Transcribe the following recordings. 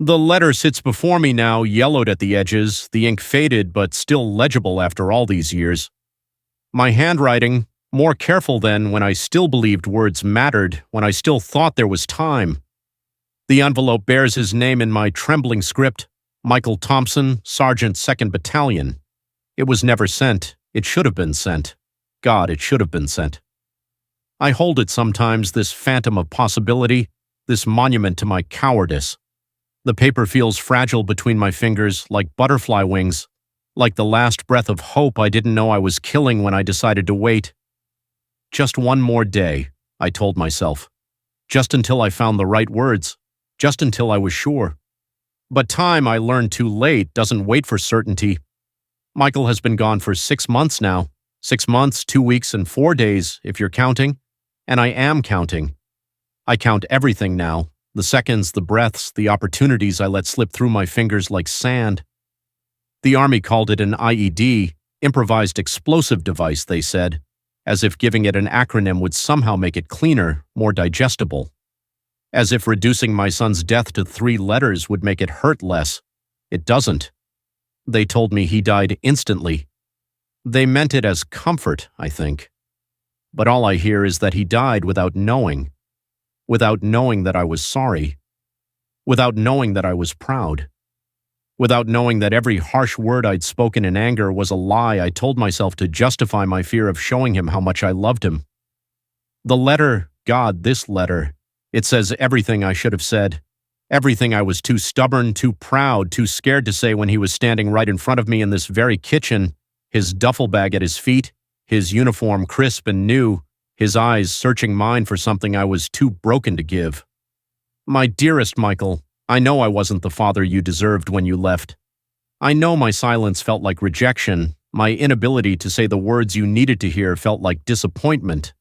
The letter sits before me now, yellowed at the edges, the ink faded but still legible after all these years. My handwriting, more careful then when I still believed words mattered, when I still thought there was time. The envelope bears his name in my trembling script, Michael Thompson, Sergeant 2nd Battalion. It was never sent. It should have been sent. God, it should have been sent. I hold it sometimes, this phantom of possibility, this monument to my cowardice. The paper feels fragile between my fingers, like butterfly wings, like the last breath of hope I didn't know I was killing when I decided to wait. Just one more day, I told myself. Just until I found the right words. Just until I was sure. But time, I learned too late, doesn't wait for certainty. Michael has been gone for 6 months now. 6 months, 2 weeks, and 4 days, if you're counting. And I am counting. I count everything now. The seconds, the breaths, the opportunities I let slip through my fingers like sand. The Army called it an IED, improvised explosive device, they said, as if giving it an acronym would somehow make it cleaner, more digestible. As if reducing my son's death to 3 letters would make it hurt less. It doesn't. They told me he died instantly. They meant it as comfort, I think. But all I hear is that he died without knowing that I was sorry, without knowing that I was proud, without knowing that every harsh word I'd spoken in anger was a lie I told myself to justify my fear of showing him how much I loved him. The letter, God, this letter, it says everything I should have said, everything I was too stubborn, too proud, too scared to say when he was standing right in front of me in this very kitchen, his duffel bag at his feet, his uniform crisp and new, his eyes searching mine for something I was too broken to give. My dearest Michael, I know I wasn't the father you deserved when you left. I know my silence felt like rejection, my inability to say the words you needed to hear felt like disappointment.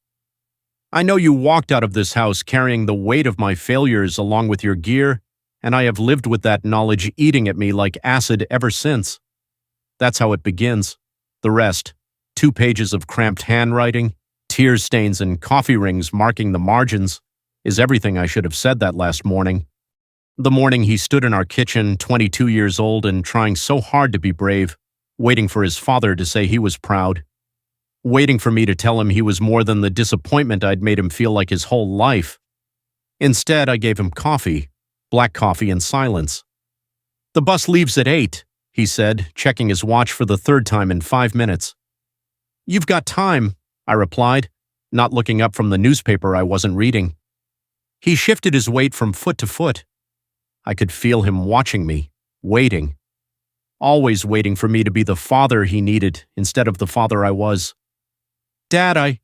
I know you walked out of this house carrying the weight of my failures along with your gear, and I have lived with that knowledge eating at me like acid ever since. That's how it begins. The rest, 2 pages of cramped handwriting, tear stains and coffee rings marking the margins, is everything I should have said that last morning. The morning he stood in our kitchen, 22 years old and trying so hard to be brave, waiting for his father to say he was proud, waiting for me to tell him he was more than the disappointment I'd made him feel like his whole life. Instead, I gave him coffee, black coffee in silence. The bus leaves at 8, he said, checking his watch for the 3rd time in 5 minutes. You've got time, I replied, not looking up from the newspaper I wasn't reading. He shifted his weight from foot to foot. I could feel him watching me, waiting. Always waiting for me to be the father he needed instead of the father I was. Dad,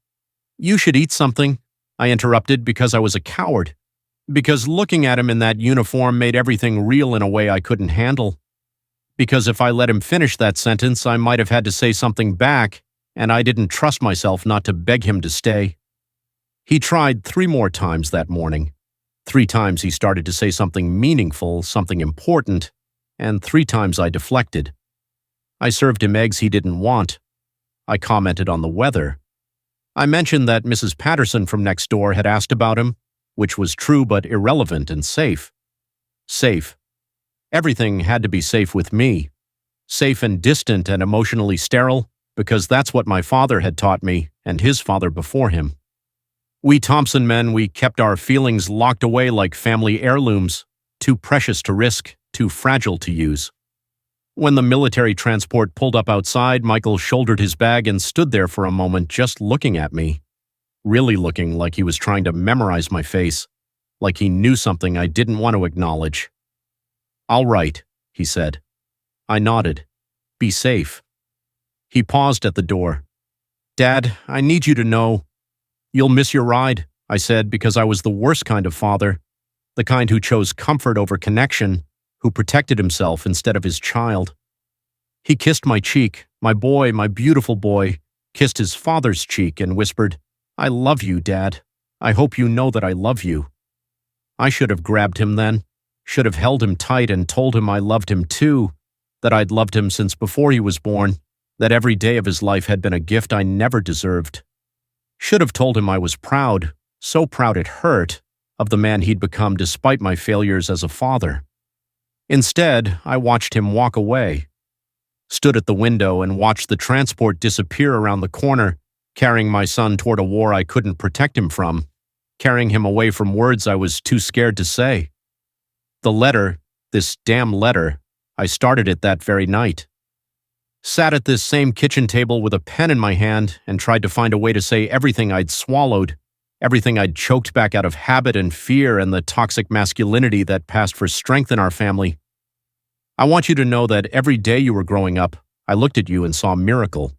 you should eat something, I interrupted because I was a coward. Because looking at him in that uniform made everything real in a way I couldn't handle. Because if I let him finish that sentence, I might have had to say something back, and I didn't trust myself not to beg him to stay. He tried 3 more times that morning. 3 times he started to say something meaningful, something important, and 3 times I deflected. I served him eggs he didn't want. I commented on the weather. I mentioned that Mrs. Patterson from next door had asked about him, which was true but irrelevant and safe. Safe. Everything had to be safe with me. Safe and distant and emotionally sterile, because that's what my father had taught me, and his father before him. We Thompson men, we kept our feelings locked away like family heirlooms, too precious to risk, too fragile to use. When the military transport pulled up outside, Michael shouldered his bag and stood there for a moment just looking at me, really looking like he was trying to memorize my face, like he knew something I didn't want to acknowledge. "All right," he said. I nodded. "Be safe." He paused at the door. "Dad, I need you to know. You'll miss your ride," I said, because I was the worst kind of father, the kind who chose comfort over connection, who protected himself instead of his child. He kissed my cheek, my boy, my beautiful boy, kissed his father's cheek and whispered, "I love you, Dad. I hope you know that I love you." I should have grabbed him then, should have held him tight and told him I loved him too, that I'd loved him since before he was born, that every day of his life had been a gift I never deserved. Should have told him I was proud, so proud it hurt, of the man he'd become despite my failures as a father. Instead, I watched him walk away, stood at the window and watched the transport disappear around the corner, carrying my son toward a war I couldn't protect him from, carrying him away from words I was too scared to say. The letter, this damn letter, I started it that very night. Sat at this same kitchen table with a pen in my hand and tried to find a way to say everything I'd swallowed, everything I'd choked back out of habit and fear and the toxic masculinity that passed for strength in our family. I want you to know that every day you were growing up, I looked at you and saw a miracle.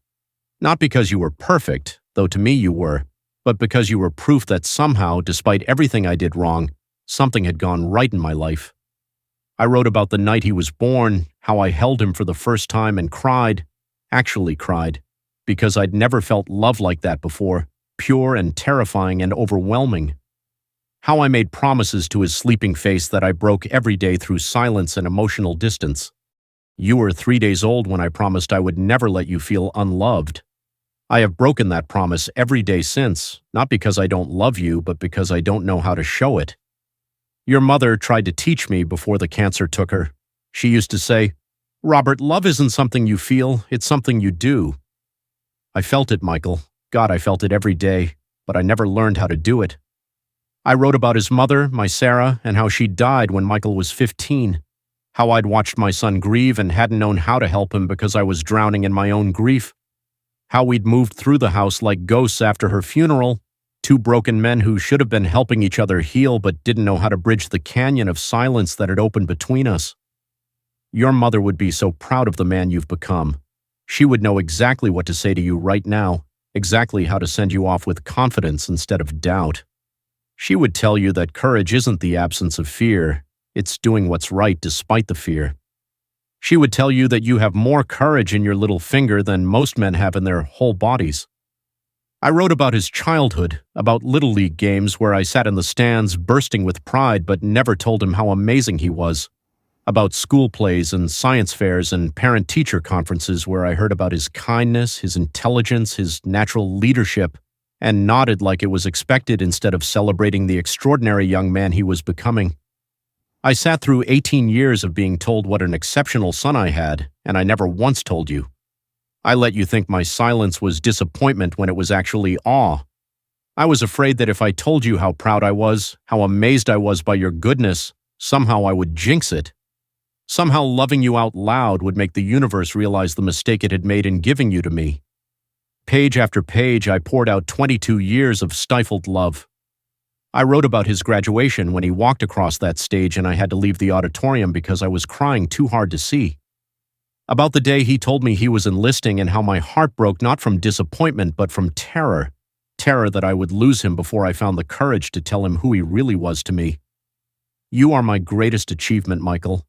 Not because you were perfect, though to me you were, but because you were proof that somehow, despite everything I did wrong, something had gone right in my life. I wrote about the night he was born, how I held him for the first time and cried, actually cried, because I'd never felt love like that before, pure and terrifying and overwhelming. How I made promises to his sleeping face that I broke every day through silence and emotional distance. You were 3 days old when I promised I would never let you feel unloved. I have broken that promise every day since, not because I don't love you, but because I don't know how to show it. Your mother tried to teach me before the cancer took her. She used to say, "Robert, love isn't something you feel, it's something you do." I felt it, Michael. God, I felt it every day, but I never learned how to do it. I wrote about his mother, my Sarah, and how she died when Michael was 15, how I'd watched my son grieve and hadn't known how to help him because I was drowning in my own grief, how we'd moved through the house like ghosts after her funeral, two broken men who should have been helping each other heal but didn't know how to bridge the canyon of silence that had opened between us. Your mother would be so proud of the man you've become. She would know exactly what to say to you right now, exactly how to send you off with confidence instead of doubt. She would tell you that courage isn't the absence of fear, it's doing what's right despite the fear. She would tell you that you have more courage in your little finger than most men have in their whole bodies. I wrote about his childhood, about Little League games where I sat in the stands bursting with pride but never told him how amazing he was, about school plays and science fairs and parent-teacher conferences where I heard about his kindness, his intelligence, his natural leadership, and nodded like it was expected instead of celebrating the extraordinary young man he was becoming. I sat through 18 years of being told what an exceptional son I had, and I never once told you. I let you think my silence was disappointment when it was actually awe. I was afraid that if I told you how proud I was, how amazed I was by your goodness, somehow I would jinx it. Somehow loving you out loud would make the universe realize the mistake it had made in giving you to me. Page after page, I poured out 22 years of stifled love. I wrote about his graduation when he walked across that stage and I had to leave the auditorium because I was crying too hard to see. About the day he told me he was enlisting and how my heart broke not from disappointment but from terror. Terror that I would lose him before I found the courage to tell him who he really was to me. You are my greatest achievement, Michael.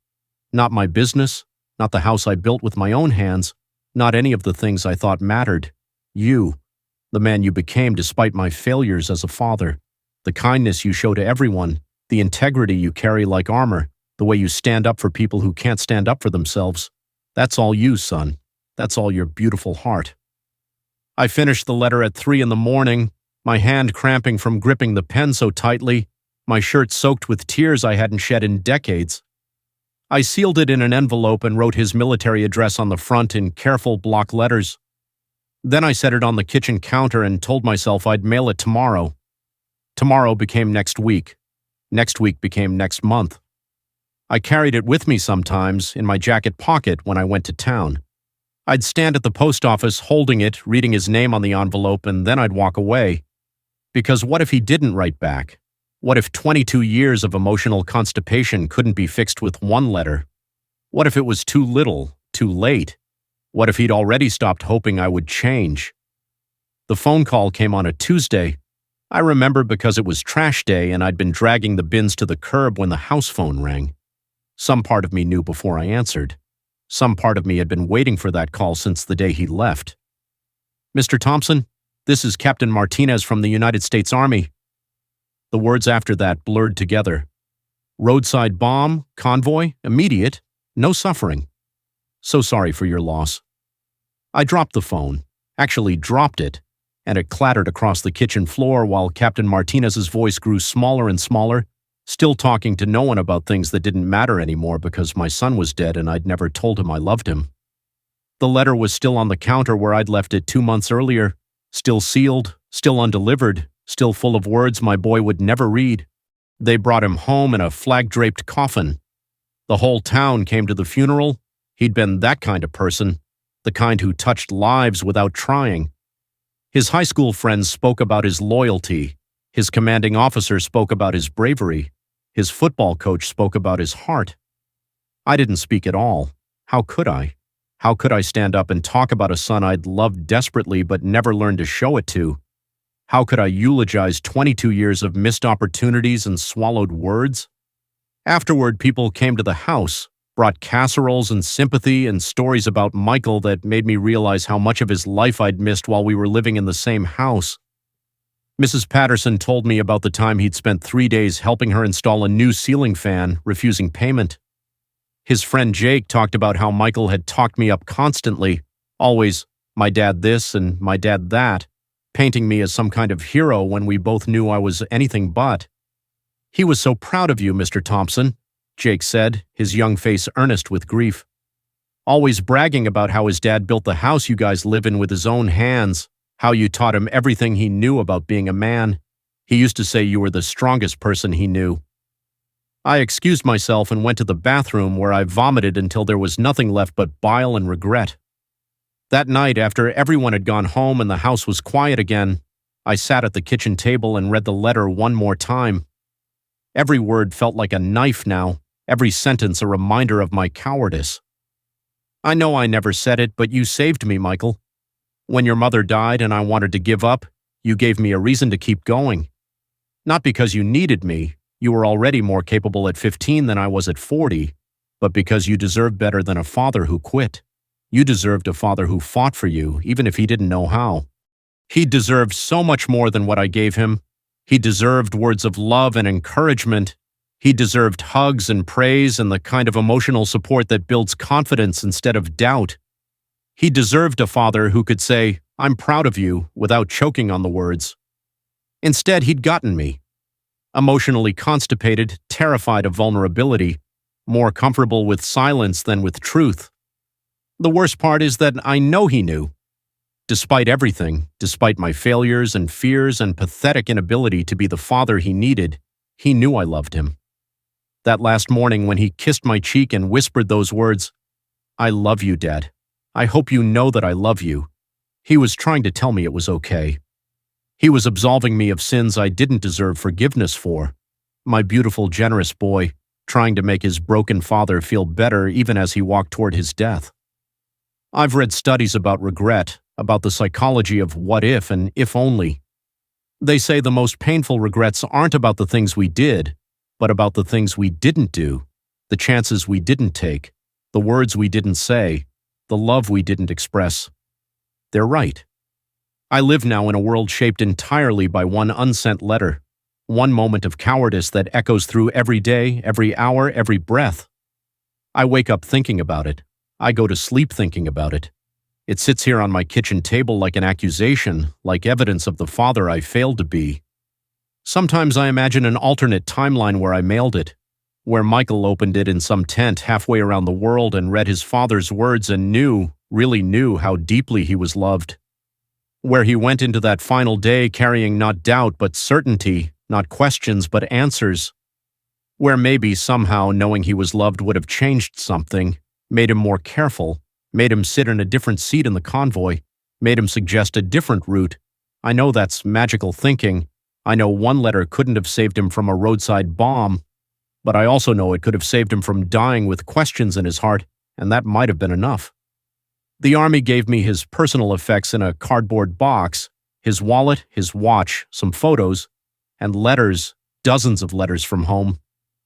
Not my business, not the house I built with my own hands, not any of the things I thought mattered. You, the man you became despite my failures as a father, the kindness you show to everyone, the integrity you carry like armor, the way you stand up for people who can't stand up for themselves. That's all you, son. That's all your beautiful heart. I finished the letter at 3 a.m, my hand cramping from gripping the pen so tightly, my shirt soaked with tears I hadn't shed in decades. I sealed it in an envelope and wrote his military address on the front in careful block letters. Then I set it on the kitchen counter and told myself I'd mail it tomorrow. Tomorrow became next week. Next week became next month. I carried it with me sometimes, in my jacket pocket when I went to town. I'd stand at the post office holding it, reading his name on the envelope, and then I'd walk away. Because what if he didn't write back? What if 22 years of emotional constipation couldn't be fixed with one letter? What if it was too little, too late? What if he'd already stopped hoping I would change? The phone call came on a Tuesday. I remember because it was trash day and I'd been dragging the bins to the curb when the house phone rang. Some part of me knew before I answered. Some part of me had been waiting for that call since the day he left. "Mr. Thompson, this is Captain Martinez from the United States Army." The words after that blurred together. Roadside bomb, convoy, immediate, no suffering. So sorry for your loss. I dropped the phone, actually dropped it, and it clattered across the kitchen floor while Captain Martinez's voice grew smaller and smaller, still talking to no one about things that didn't matter anymore because my son was dead and I'd never told him I loved him. The letter was still on the counter where I'd left it 2 months earlier, still sealed, still undelivered, still full of words my boy would never read. They brought him home in a flag-draped coffin. The whole town came to the funeral. He'd been that kind of person, the kind who touched lives without trying. His high school friends spoke about his loyalty. His commanding officer spoke about his bravery. His football coach spoke about his heart. I didn't speak at all. How could I? How could I stand up and talk about a son I'd loved desperately but never learned to show it to? How could I eulogize 22 years of missed opportunities and swallowed words? Afterward, people came to the house, brought casseroles and sympathy and stories about Michael that made me realize how much of his life I'd missed while we were living in the same house. Mrs. Patterson told me about the time he'd spent 3 days helping her install a new ceiling fan, refusing payment. His friend Jake talked about how Michael had talked me up constantly, always, my dad this and my dad that, painting me as some kind of hero when we both knew I was anything but. "He was so proud of you, Mr. Thompson," Jake said, his young face earnest with grief. "Always bragging about how his dad built the house you guys live in with his own hands, how you taught him everything he knew about being a man. He used to say you were the strongest person he knew." I excused myself and went to the bathroom where I vomited until there was nothing left but bile and regret. That night, after everyone had gone home and the house was quiet again, I sat at the kitchen table and read the letter one more time. Every word felt like a knife now, every sentence a reminder of my cowardice. "I know I never said it, but you saved me, Michael. When your mother died and I wanted to give up, you gave me a reason to keep going. Not because you needed me, you were already more capable at 15 than I was at 40, but because you deserved better than a father who quit. You deserved a father who fought for you, even if he didn't know how. He deserved so much more than what I gave him. He deserved words of love and encouragement. He deserved hugs and praise and the kind of emotional support that builds confidence instead of doubt. He deserved a father who could say, 'I'm proud of you,' without choking on the words. Instead, he'd gotten me. Emotionally constipated, terrified of vulnerability, more comfortable with silence than with truth. The worst part is that I know he knew. Despite everything, despite my failures and fears and pathetic inability to be the father he needed, he knew I loved him. That last morning when he kissed my cheek and whispered those words, 'I love you, Dad. I hope you know that I love you,' he was trying to tell me it was okay. He was absolving me of sins I didn't deserve forgiveness for. My beautiful, generous boy, trying to make his broken father feel better even as he walked toward his death. I've read studies about regret, about the psychology of what if and if only. They say the most painful regrets aren't about the things we did, but about the things we didn't do, the chances we didn't take, the words we didn't say, the love we didn't express. They're right. I live now in a world shaped entirely by one unsent letter, one moment of cowardice that echoes through every day, every hour, every breath. I wake up thinking about it. I go to sleep thinking about it. It sits here on my kitchen table like an accusation, like evidence of the father I failed to be. Sometimes I imagine an alternate timeline where I mailed it, where Michael opened it in some tent halfway around the world and read his father's words and knew, really knew how deeply he was loved. Where he went into that final day carrying not doubt but certainty, not questions but answers. Where maybe somehow knowing he was loved would have changed something, made him more careful, made him sit in a different seat in the convoy, made him suggest a different route. I know that's magical thinking. I know one letter couldn't have saved him from a roadside bomb, but I also know it could have saved him from dying with questions in his heart, and that might have been enough. The Army gave me his personal effects in a cardboard box, his wallet, his watch, some photos, and letters, dozens of letters from home.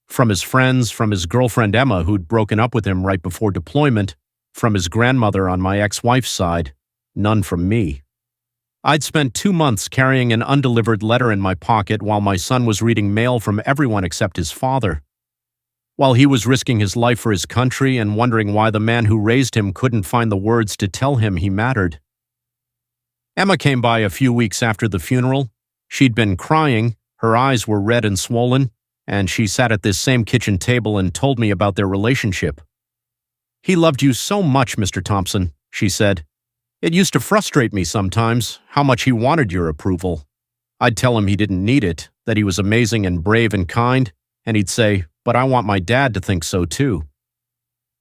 From his friends, from his girlfriend Emma, who'd broken up with him right before deployment, from his grandmother on my ex-wife's side, none from me. I'd spent 2 months carrying an undelivered letter in my pocket while my son was reading mail from everyone except his father. While he was risking his life for his country and wondering why the man who raised him couldn't find the words to tell him he mattered. Emma came by a few weeks after the funeral. She'd been crying, her eyes were red and swollen, and she sat at this same kitchen table and told me about their relationship. "He loved you so much, Mr. Thompson," she said. "It used to frustrate me sometimes how much he wanted your approval. I'd tell him he didn't need it, that he was amazing and brave and kind, and he'd say, 'But I want my dad to think so too.'"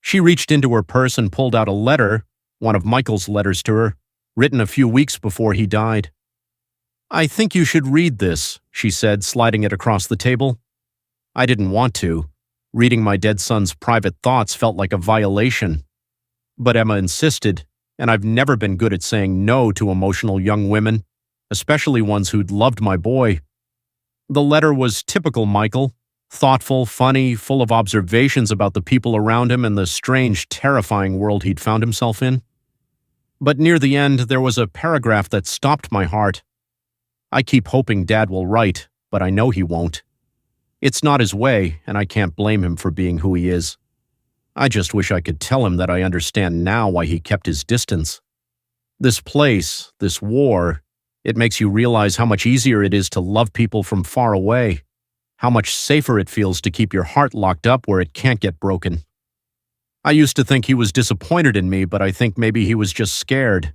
She reached into her purse and pulled out a letter, one of Michael's letters to her, written a few weeks before he died. "I think you should read this," she said, sliding it across the table. I didn't want to. Reading my dead son's private thoughts felt like a violation. But Emma insisted, and I've never been good at saying no to emotional young women, especially ones who'd loved my boy. The letter was typical Michael, thoughtful, funny, full of observations about the people around him and the strange, terrifying world he'd found himself in. But near the end, there was a paragraph that stopped my heart. "I keep hoping Dad will write, but I know he won't. It's not his way, and I can't blame him for being who he is. I just wish I could tell him that I understand now why he kept his distance. This place, this war, it makes you realize how much easier it is to love people from far away, how much safer it feels to keep your heart locked up where it can't get broken. I used to think he was disappointed in me, but I think maybe he was just scared.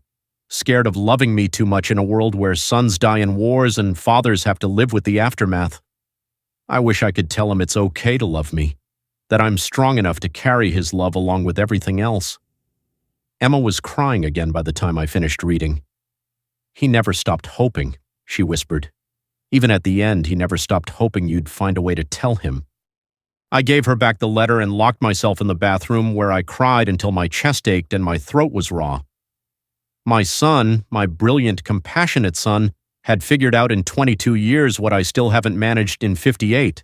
Scared of loving me too much in a world where sons die in wars and fathers have to live with the aftermath. I wish I could tell him it's okay to love me, that I'm strong enough to carry his love along with everything else." Emma was crying again by the time I finished reading. "He never stopped hoping," she whispered. "Even at the end, he never stopped hoping you'd find a way to tell him." I gave her back the letter and locked myself in the bathroom, where I cried until my chest ached and my throat was raw. My son, my brilliant, compassionate son, had figured out in 22 years what I still haven't managed in 58.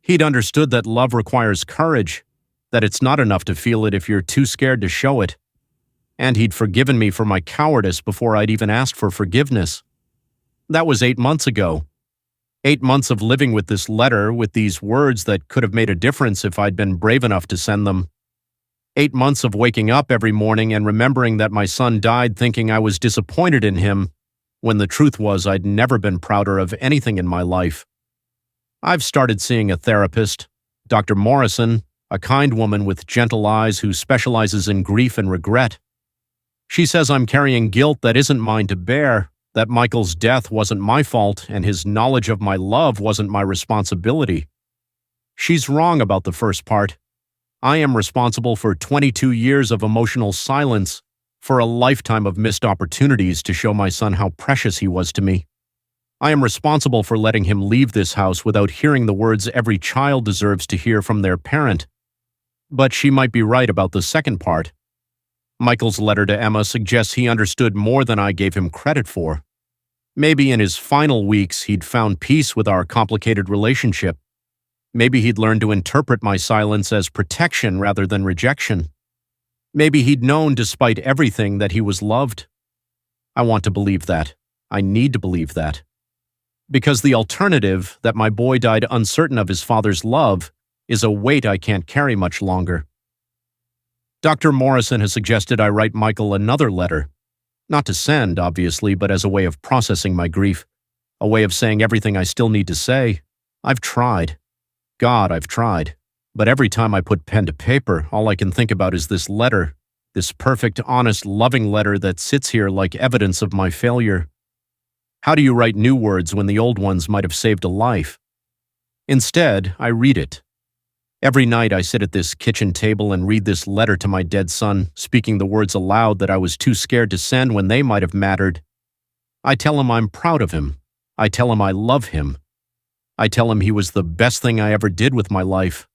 He'd understood that love requires courage, that it's not enough to feel it if you're too scared to show it. And he'd forgiven me for my cowardice before I'd even asked for forgiveness. That was 8 months ago. 8 months of living with this letter, with these words that could have made a difference if I'd been brave enough to send them. 8 months of waking up every morning and remembering that my son died thinking I was disappointed in him, when the truth was I'd never been prouder of anything in my life. I've started seeing a therapist, Dr. Morrison, a kind woman with gentle eyes who specializes in grief and regret. She says I'm carrying guilt that isn't mine to bear, that Michael's death wasn't my fault and his knowledge of my love wasn't my responsibility. She's wrong about the first part. I am responsible for 22 years of emotional silence, for a lifetime of missed opportunities to show my son how precious he was to me. I am responsible for letting him leave this house without hearing the words every child deserves to hear from their parent. But she might be right about the second part. Michael's letter to Emma suggests he understood more than I gave him credit for. Maybe in his final weeks he'd found peace with our complicated relationship. Maybe he'd learned to interpret my silence as protection rather than rejection. Maybe he'd known despite everything that he was loved. I want to believe that. I need to believe that. Because the alternative, that my boy died uncertain of his father's love, is a weight I can't carry much longer. Dr. Morrison has suggested I write Michael another letter. Not to send, obviously, but as a way of processing my grief. A way of saying everything I still need to say. I've tried. God, I've tried. But every time I put pen to paper, all I can think about is this letter. This perfect, honest, loving letter that sits here like evidence of my failure. How do you write new words when the old ones might have saved a life? Instead, I read it. Every night I sit at this kitchen table and read this letter to my dead son, speaking the words aloud that I was too scared to send when they might have mattered. I tell him I'm proud of him. I tell him I love him. I tell him he was the best thing I ever did with my life.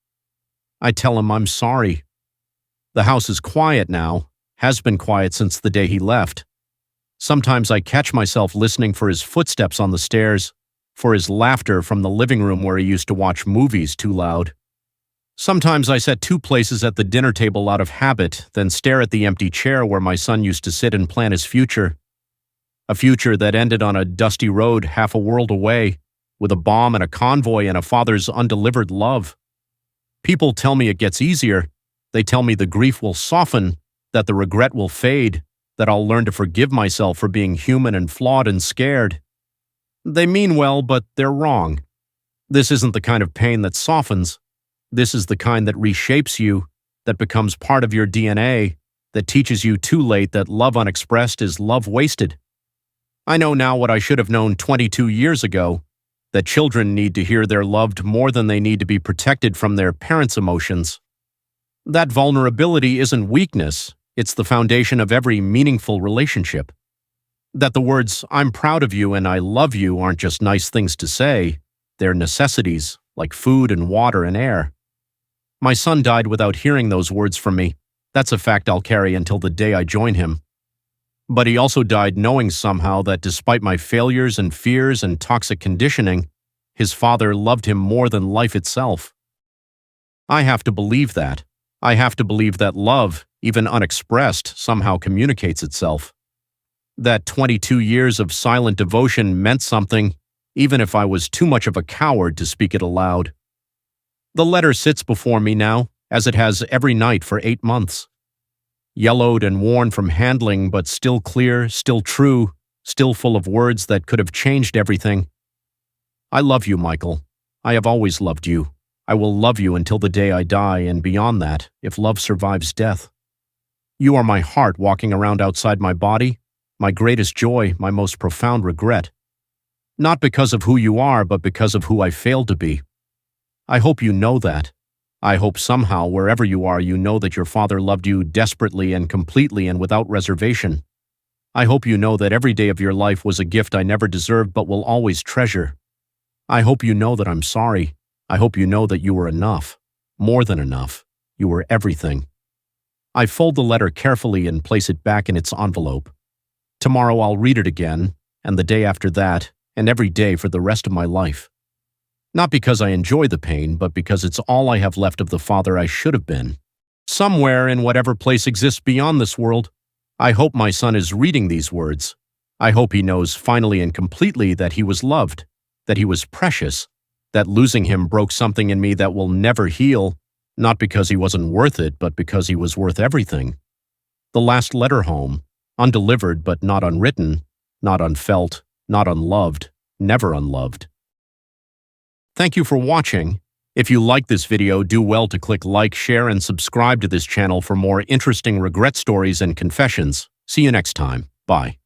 I tell him I'm sorry. The house is quiet now, has been quiet since the day he left. Sometimes I catch myself listening for his footsteps on the stairs, for his laughter from the living room where he used to watch movies too loud. Sometimes I set 2 places at the dinner table out of habit, then stare at the empty chair where my son used to sit and plan his future. A future that ended on a dusty road half a world away, with a bomb and a convoy and a father's undelivered love. People tell me it gets easier. They tell me the grief will soften, that the regret will fade, that I'll learn to forgive myself for being human and flawed and scared. They mean well, but they're wrong. This isn't the kind of pain that softens. This is the kind that reshapes you, that becomes part of your DNA, that teaches you too late that love unexpressed is love wasted. I know now what I should have known 22 years ago, that children need to hear they're loved more than they need to be protected from their parents' emotions. That vulnerability isn't weakness, it's the foundation of every meaningful relationship. That the words, "I'm proud of you" and "I love you" aren't just nice things to say, they're necessities, like food and water and air. My son died without hearing those words from me. That's a fact I'll carry until the day I join him. But he also died knowing somehow that despite my failures and fears and toxic conditioning, his father loved him more than life itself. I have to believe that. I have to believe that love, even unexpressed, somehow communicates itself. That 22 years of silent devotion meant something, even if I was too much of a coward to speak it aloud. The letter sits before me now, as it has every night for 8 months. Yellowed and worn from handling, but still clear, still true, still full of words that could have changed everything. I love you, Michael. I have always loved you. I will love you until the day I die, and beyond that, if love survives death. You are my heart walking around outside my body, my greatest joy, my most profound regret. Not because of who you are, but because of who I failed to be. I hope you know that. I hope somehow, wherever you are, you know that your father loved you desperately and completely and without reservation. I hope you know that every day of your life was a gift I never deserved but will always treasure. I hope you know that I'm sorry. I hope you know that you were enough. More than enough. You were everything. I fold the letter carefully and place it back in its envelope. Tomorrow I'll read it again, and the day after that, and every day for the rest of my life. Not because I enjoy the pain, but because it's all I have left of the father I should have been. Somewhere in whatever place exists beyond this world, I hope my son is reading these words. I hope he knows finally and completely that he was loved, that he was precious, that losing him broke something in me that will never heal, not because he wasn't worth it, but because he was worth everything. The last letter home, undelivered but not unwritten, not unfelt, not unloved, never unloved. Thank you for watching. If you like this video, do well to click like, share, and subscribe to this channel for more interesting regret stories and confessions. See you next time. Bye.